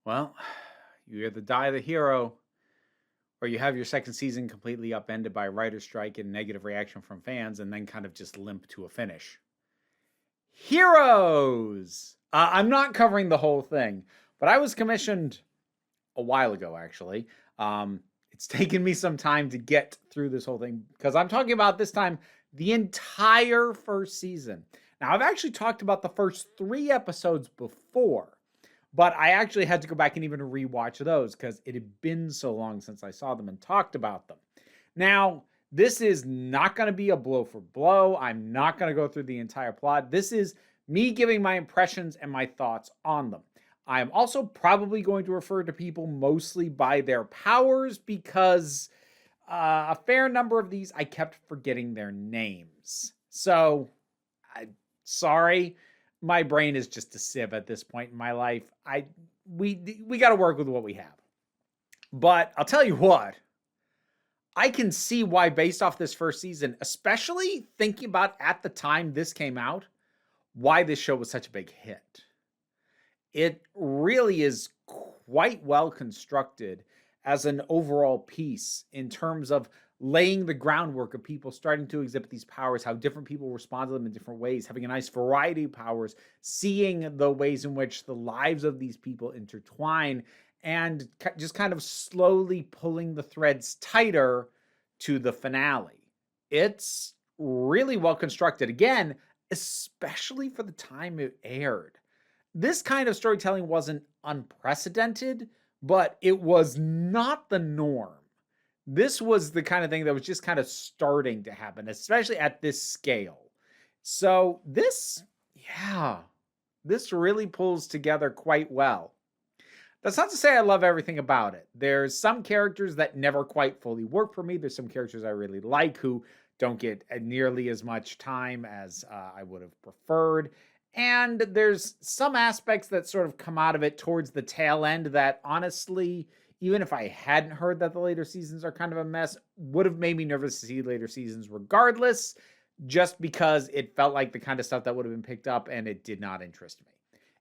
Well, you either die the hero or you have your second season completely upended by a writer's strike and negative reaction from fans and then kind of just limp to a finish. Heroes! I'm not covering the whole thing, but I was commissioned a while ago, actually. It's taken me some time to get through this whole thing because I'm talking about this time the entire first season. Now, I've actually talked about the first 3 episodes before, but I actually had to go back and even rewatch those because it had been so long since I saw them and talked about them. Now, this is not going to be a blow for blow. I'm not going to go through the entire plot. This is me giving my impressions and my thoughts on them. I am also probably going to refer to people mostly by their powers because a fair number of these I kept forgetting their names. So, sorry, my brain is just a sieve at this point in my life. We got to work with what we have. But I'll tell you what, I can see why, based off this first season, especially thinking about at the time this came out, why this show was such a big hit. It really is quite well constructed as an overall piece in terms of laying the groundwork of people starting to exhibit these powers, how different people respond to them in different ways, having a nice variety of powers, seeing the ways in which the lives of these people intertwine, and just kind of slowly pulling the threads tighter to the finale. It's really well constructed. Again, especially for the time it aired. This kind of storytelling wasn't unprecedented, but it was not the norm. This was the kind of thing that was just kind of starting to happen, especially at this scale. So this really pulls together quite well. That's not to say I love everything about it. There's some characters that never quite fully work for me. There's some characters I really like who don't get nearly as much time as I would have preferred. And there's some aspects that sort of come out of it towards the tail end that honestly, even if I hadn't heard that the later seasons are kind of a mess, would have made me nervous to see later seasons regardless, just because it felt like the kind of stuff that would have been picked up and it did not interest me.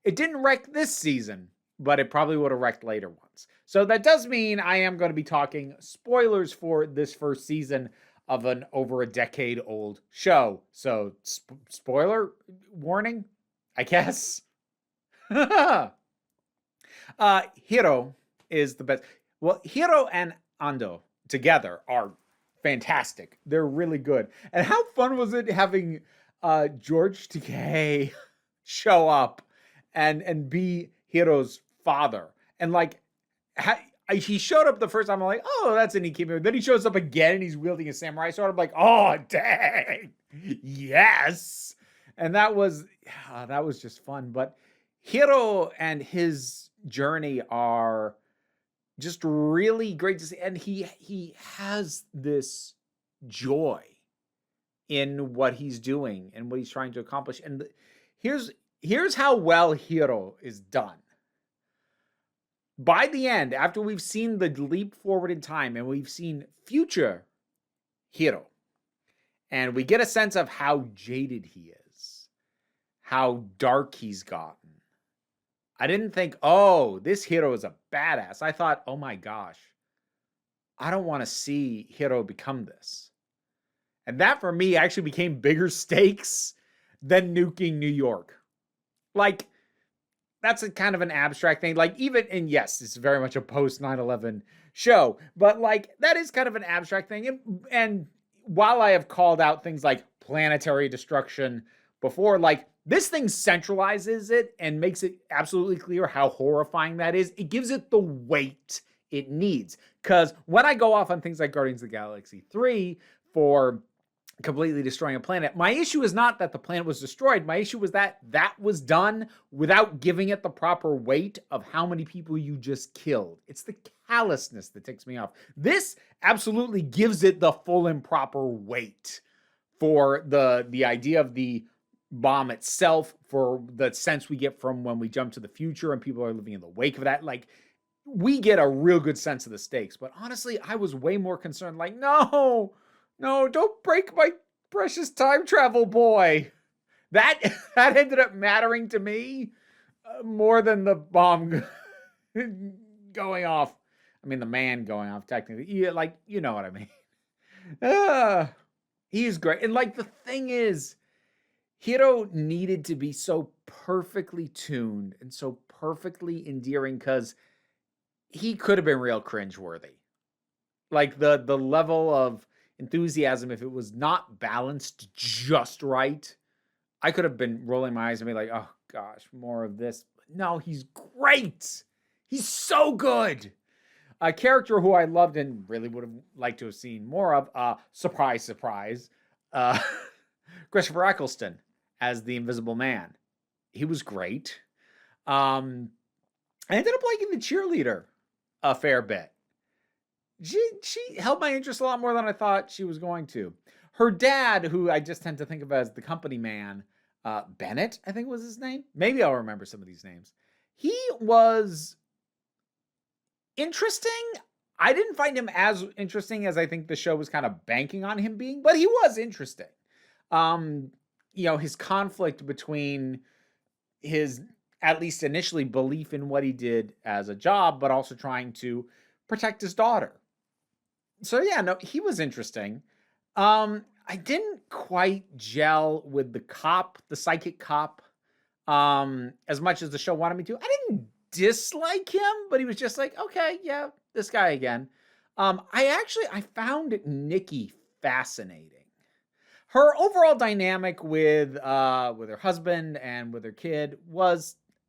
It didn't wreck this season, but it probably would have wrecked later ones. So that does mean I am going to be talking spoilers for this first season of an over a decade old show. So spoiler warning, I guess. Hiro is the best. Well, Hiro and Ando together are fantastic. They're really good. And how fun was it having George Takei show up and be Hiro's father? And like, he showed up the first time. I'm like, oh, that's an Ikemi. Then he shows up again and he's wielding a samurai sword. I'm like, oh, dang, yes. And that was just fun. But Hiro and his journey are just really great to see. And he has this joy in what he's doing and what he's trying to accomplish. And here's how well Hiro is done. By the end, after we've seen the leap forward in time and we've seen future Hiro, and we get a sense of how jaded he is, how dark he's gotten. I didn't think, oh, this Hiro is a badass. I thought, oh my gosh, I don't want to see Hiro become this. And that for me actually became bigger stakes than nuking New York. Like, that's a kind of an abstract thing. Like, even, and yes, it's very much a post 9/11 show, but like, that is kind of an abstract thing. And while I have called out things like planetary destruction before, like, this thing centralizes it and makes it absolutely clear how horrifying that is. It gives it the weight it needs. Because when I go off on things like Guardians of the Galaxy 3 for completely destroying a planet, my issue is not that the planet was destroyed. My issue was that that was done without giving it the proper weight of how many people you just killed. It's the callousness that ticks me off. This absolutely gives it the full and proper weight for the idea of the bomb itself, for the sense we get from when we jump to the future and people are living in the wake of that. Like, we get a real good sense of the stakes. But honestly, I was way more concerned, like, no, don't break my precious time travel boy. That ended up mattering to me more than the bomb going off. I mean, the man going off technically. Yeah, like, you know what I mean. Uh, he's great. And like the thing is, Hiro needed to be so perfectly tuned and so perfectly endearing because he could have been real cringeworthy. Like the level of enthusiasm, if it was not balanced just right, I could have been rolling my eyes and be like, oh gosh, more of this. But no, he's great. He's so good. A character who I loved and really would have liked to have seen more of, surprise, surprise, uh, Christopher Eccleston as the Invisible Man. He was great. I ended up liking the cheerleader a fair bit. She held my interest a lot more than I thought she was going to. Her dad, who I just tend to think of as the company man, Bennett, I think was his name. Maybe I'll remember some of these names. He was interesting. I didn't find him as interesting as I think the show was kind of banking on him being, but he was interesting. His conflict between his, at least initially, belief in what he did as a job, but also trying to protect his daughter. So yeah, no, he was interesting. I didn't quite gel with the psychic cop, as much as the show wanted me to. I didn't dislike him, but he was just like, okay, yeah, this guy again. I found Nikki fascinating. Her overall dynamic with her husband and with her kid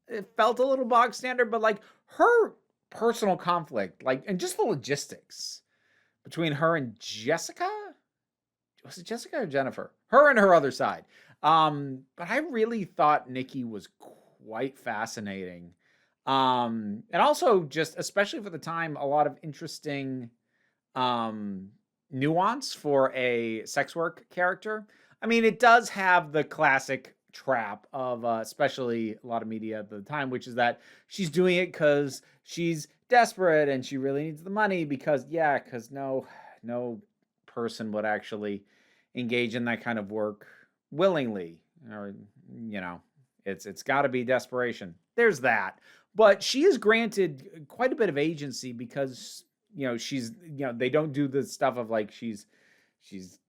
it felt a little bog standard, but like her personal conflict, like, and just the logistics between her and Jessica. Was it Jessica or Jennifer? Her and her other side. But I really thought Nikki was quite fascinating. And also just, especially for the time, a lot of interesting nuance for a sex work character. I mean, it does have the classic trap of especially a lot of media at the time, which is that she's doing it because she's desperate and she really needs the money because no person would actually engage in that kind of work willingly, or it's got to be desperation. There's that. But she is granted quite a bit of agency because they don't do the stuff of like she's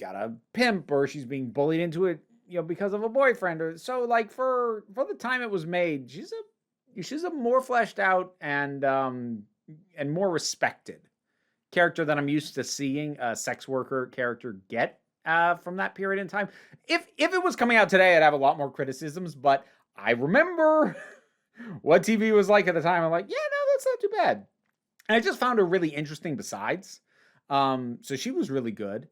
got a pimp or she's being bullied into it because of a boyfriend, or so. Like for the time it was made, she's a more fleshed out and more respected character than I'm used to seeing a sex worker character get from that period in time. If it was coming out today, I'd have a lot more criticisms, but I remember what TV was like at the time. I'm like, yeah, no, that's not too bad. And I just found her really interesting besides. So she was really good.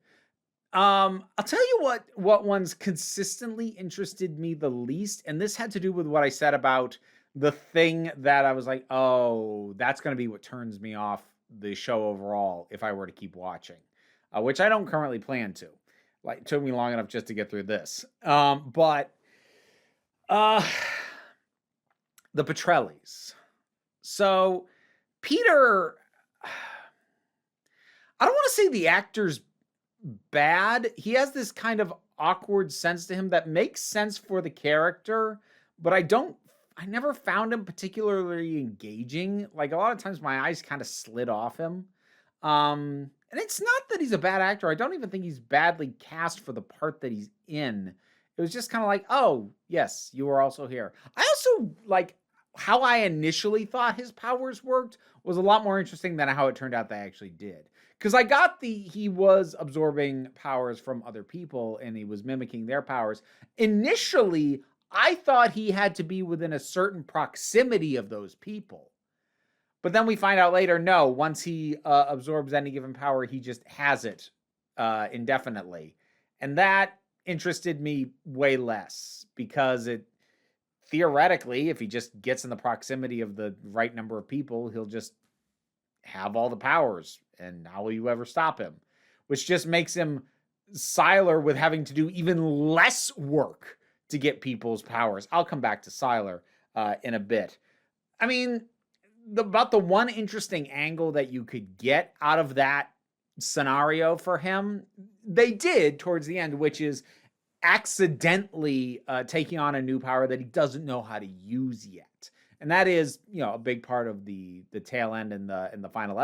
I'll tell you what ones consistently interested me the least, and this had to do with what I said about the thing that I was like, oh, that's going to be what turns me off the show overall if I were to keep watching, which I don't currently plan to. Like, it took me long enough just to get through this. But the Petrellis. So Peter, I don't want to say the actor's bad. He has this kind of awkward sense to him that makes sense for the character, but I never found him particularly engaging. Like, a lot of times my eyes kind of slid off him. And it's not that he's a bad actor. I don't even think he's badly cast for the part that he's in. It was just kind of like, oh, yes, you were also here. I also, like, how I initially thought his powers worked was a lot more interesting than how it turned out they actually did. Because I got he was absorbing powers from other people and he was mimicking their powers. Initially, I thought he had to be within a certain proximity of those people. But then we find out later, no, once he absorbs any given power, he just has it indefinitely. And that interested me way less because it, theoretically, if he just gets in the proximity of the right number of people, he'll just have all the powers. And how will you ever stop him? Which just makes him Sylar with having to do even less work to get people's powers. I'll come back to Sylar in a bit. I mean, about the one interesting angle that you could get out of that scenario for him, they did towards the end, which is accidentally taking on a new power that he doesn't know how to use yet. and that is, a big part of the tail end in the final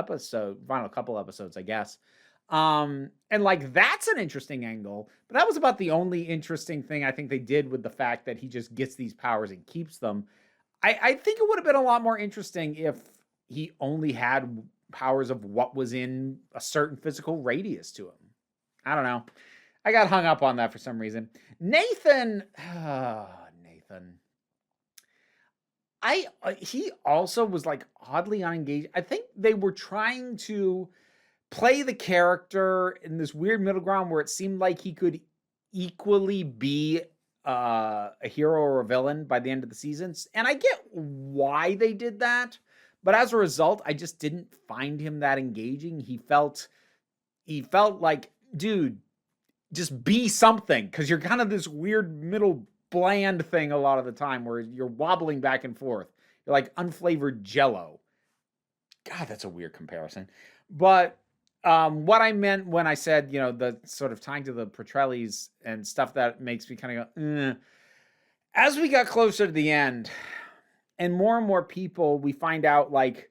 couple episodes, I guess. And like that's an interesting angle, but that was about the only interesting thing I think they did with the fact that he just gets these powers and keeps them. I think it would have been a lot more interesting if he only had powers of what was in a certain physical radius to him. I don't know. I got hung up on that for some reason. Nathan. He also was like oddly unengaged. I think they were trying to play the character in this weird middle ground where it seemed like he could equally be a hero or a villain by the end of the seasons. And I get why they did that, but as a result, I just didn't find him that engaging. He felt like, dude, just be something, because you're kind of this weird middle bland thing a lot of the time where you're wobbling back and forth. You're like unflavored Jello. God, that's a weird comparison. But what I meant when I said, the sort of tying to the Petrellis and stuff that makes me kind of go, as we got closer to the end, and more people, we find out, like,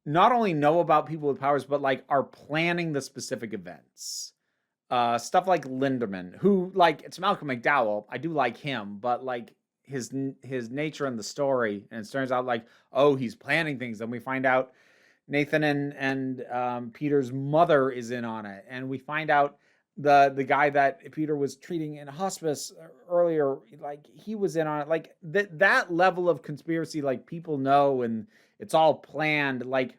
not only know about people with powers, but like are planning the specific events. Stuff like Linderman, who, like, it's Malcolm McDowell. I do like him, but like his nature in the story, and it turns out like, oh, he's planning things. Then we find out Nathan and Peter's mother is in on it, and we find out the guy that Peter was treating in hospice earlier, like he was in on it. Like that level of conspiracy, like people know, and it's all planned. Like,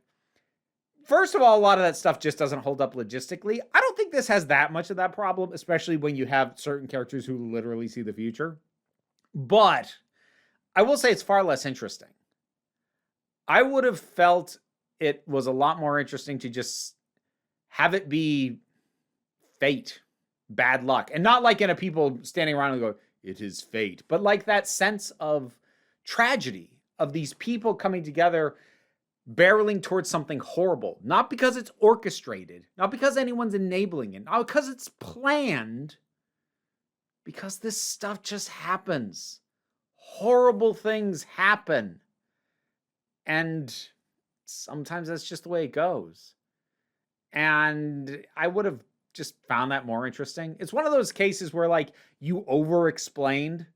first of all, a lot of that stuff just doesn't hold up logistically. I don't think this has that much of that problem, especially when you have certain characters who literally see the future. But I will say it's far less interesting. I would have felt it was a lot more interesting to just have it be fate, bad luck, and not like in a people standing around and go, it is fate, but like that sense of tragedy of these people coming together, barreling towards something horrible, not because it's orchestrated, not because anyone's enabling it, not because it's planned, because this stuff just happens. Horrible things happen. And sometimes that's just the way it goes. And I would have just found that more interesting. It's one of those cases where, like, you over-explained.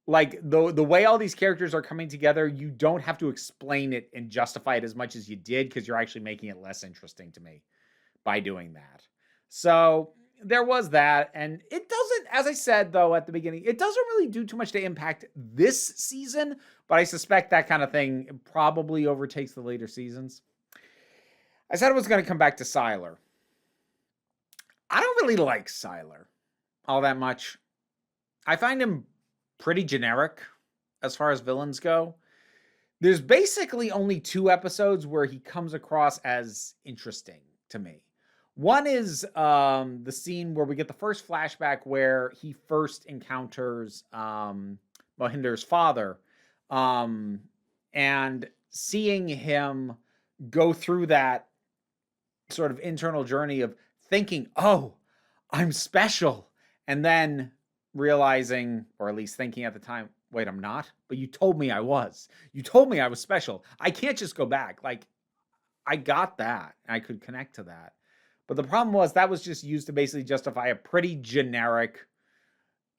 Like, the way all these characters are coming together, you don't have to explain it and justify it as much as you did, because you're actually making it less interesting to me by doing that. So there was that. And it doesn't, as I said, though, at the beginning, it doesn't really do too much to impact this season, but I suspect that kind of thing probably overtakes the later seasons. I said I was going to come back to Sylar. I don't really like Sylar all that much. I find him pretty generic as far as villains go. There's basically only 2 episodes where he comes across as interesting to me. One is the scene where we get the first flashback where he first encounters Mohinder's father, and seeing him go through that sort of internal journey of thinking, oh, I'm special, and then realizing, or at least thinking at the time, wait, I'm not, but you told me I was. You told me I was special. I can't just go back. Like, I got that. I could connect to that. But the problem was that was just used to basically justify a pretty generic,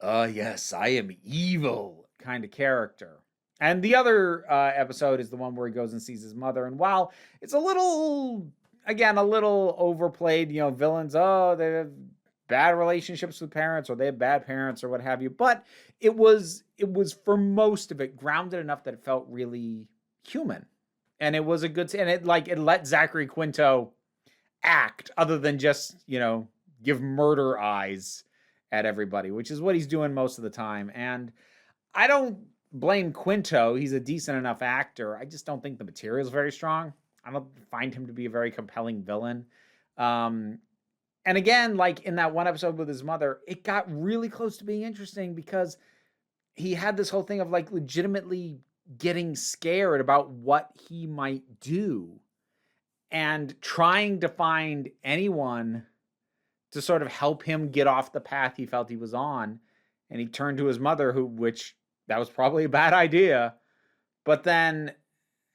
yes, I am evil kind of character. And the other episode is the one where he goes and sees his mother. And while it's a little overplayed, villains, oh, they have bad relationships with parents, or they have bad parents, or what have you. But it was for most of it grounded enough that it felt really human. And it was a good, and it let Zachary Quinto act, other than just, give murder eyes at everybody, which is what he's doing most of the time. And I don't blame Quinto. He's a decent enough actor. I just don't think the material is very strong. I don't find him to be a very compelling villain. And again, like in that one episode with his mother, it got really close to being interesting because he had this whole thing of like legitimately getting scared about what he might do and trying to find anyone to sort of help him get off the path he felt he was on. And he turned to his mother, which that was probably a bad idea, But then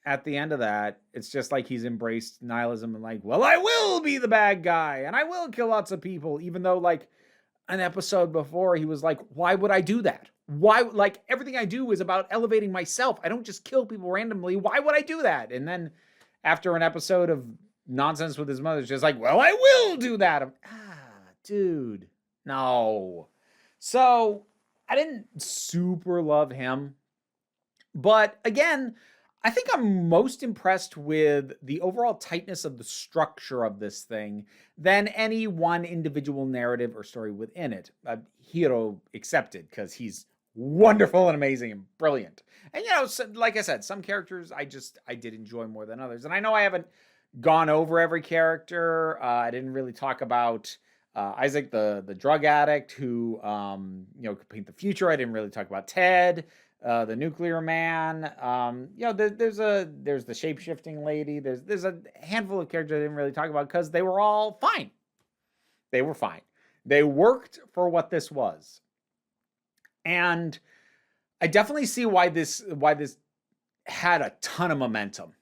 at the end of that, it's just like he's embraced nihilism and like, well, I will be the bad guy and I will kill lots of people, even though like an episode before he was like, why would I do that? Why? Like everything I do is about elevating myself. I don't just kill people randomly. Why would I do that? And then after an episode of nonsense with his mother, it's just like, well, I will do that. Dude, no. So I didn't super love him. But again, I think I'm most impressed with the overall tightness of the structure of this thing than any one individual narrative or story within it. Hiro accepted, because he's wonderful and amazing and brilliant. And, you know, so, like I said, some characters I did enjoy more than others. And I know I haven't gone over every character. I didn't really talk about Isaac, the drug addict who, could paint the future. I didn't really talk about Ted, the nuclear man. There's the shape-shifting lady. There's a handful of characters I didn't really talk about because they were all fine. They were fine. They worked for what this was. And I definitely see why this had a ton of momentum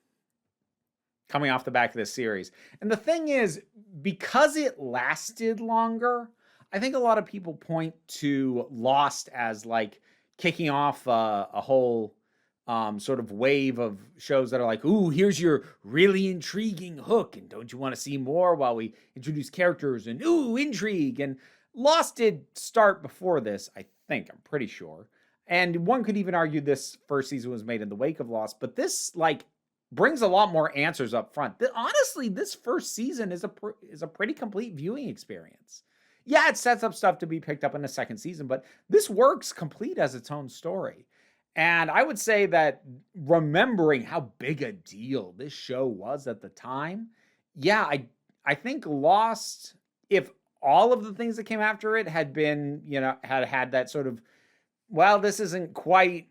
coming off the back of this series. And the thing is, because it lasted longer, I think a lot of people point to Lost as like kicking off a whole sort of wave of shows that are like, ooh, here's your really intriguing hook, and don't you want to see more while we introduce characters and ooh, intrigue. And Lost did start before this, I think, I'm pretty sure. And one could even argue this first season was made in the wake of Lost, but this like brings a lot more answers up front. Honestly, this first season is a pretty complete viewing experience. Yeah, it sets up stuff to be picked up in the second season, but this works complete as its own story. And I would say that remembering how big a deal this show was at the time, yeah, I think Lost, if all of the things that came after it had been, had that sort of, well, this isn't quite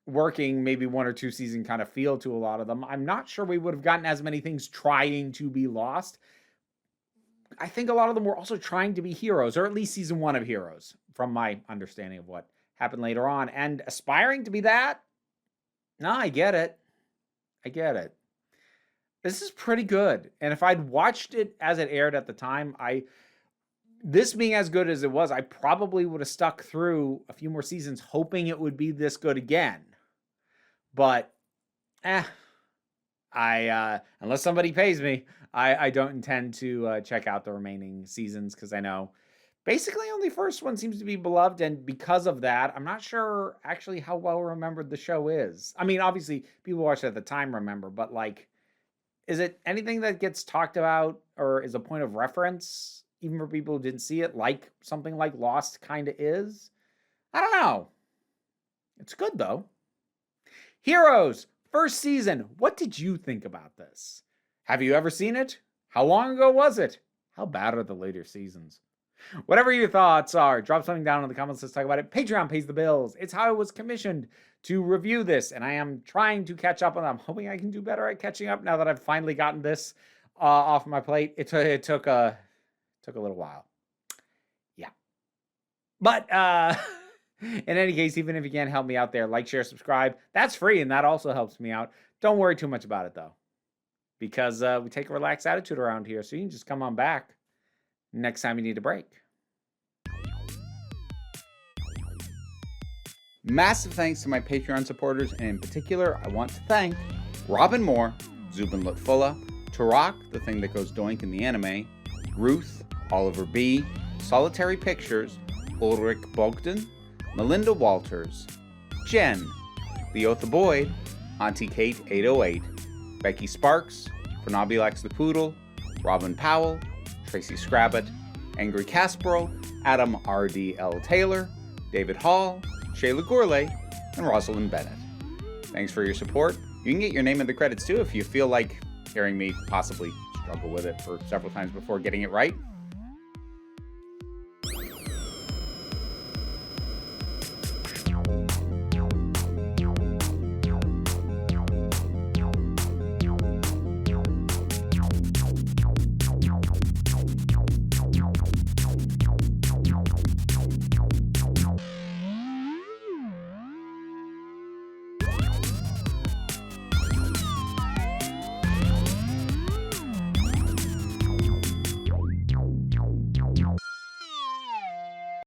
working, maybe one or two season kind of feel to a lot of them, I'm not sure we would have gotten as many things trying to be Lost. I think a lot of them were also trying to be heroes, or at least season one of Heroes, from my understanding of what happened later on, and aspiring to be that. No, I get it. This is pretty good. And if I'd watched it as it aired at the time, this being as good as it was, I probably would have stuck through a few more seasons hoping it would be this good again. But, unless somebody pays me, I don't intend to check out the remaining seasons, because I know basically only first one seems to be beloved, and because of that, I'm not sure actually how well remembered the show is. I mean, obviously, people who watched it at the time remember, but like, is it anything that gets talked about or is a point of reference, even for people who didn't see it, like something like Lost kind of is? I don't know. It's good, though. Heroes, first season. What did you think about this? Have you ever seen it? How long ago was it? How bad are the later seasons? Whatever your thoughts are, drop something down in the comments. Let's talk about it. Patreon pays the bills. It's how I was commissioned to review this, and I am trying to catch up on them. I'm hoping I can do better at catching up now that I've finally gotten this off my plate. It took a little while. Yeah. But in any case, even if you can't help me out there, like, share, subscribe. That's free, and that also helps me out. Don't worry too much about it, though, because we take a relaxed attitude around here, so you can just come on back next time you need a break. Massive thanks to my Patreon supporters, and in particular, I want to thank Robin Moore, Zubin Lutfullah, Turok, the thing that goes doink in the anime, Ruth, Oliver B., Solitary Pictures, Ulrich Bogdan, Melinda Walters, Jen, Leotha Boyd, Auntie Kate 808, Becky Sparks, Fernabilax the Poodle, Robin Powell, Tracy Scrabbit, Angry Kasparov, Adam R.D.L. Taylor, David Hall, Shayla Gourlay, and Rosalind Bennett. Thanks for your support. You can get your name in the credits too if you feel like hearing me possibly struggle with it for several times before getting it right.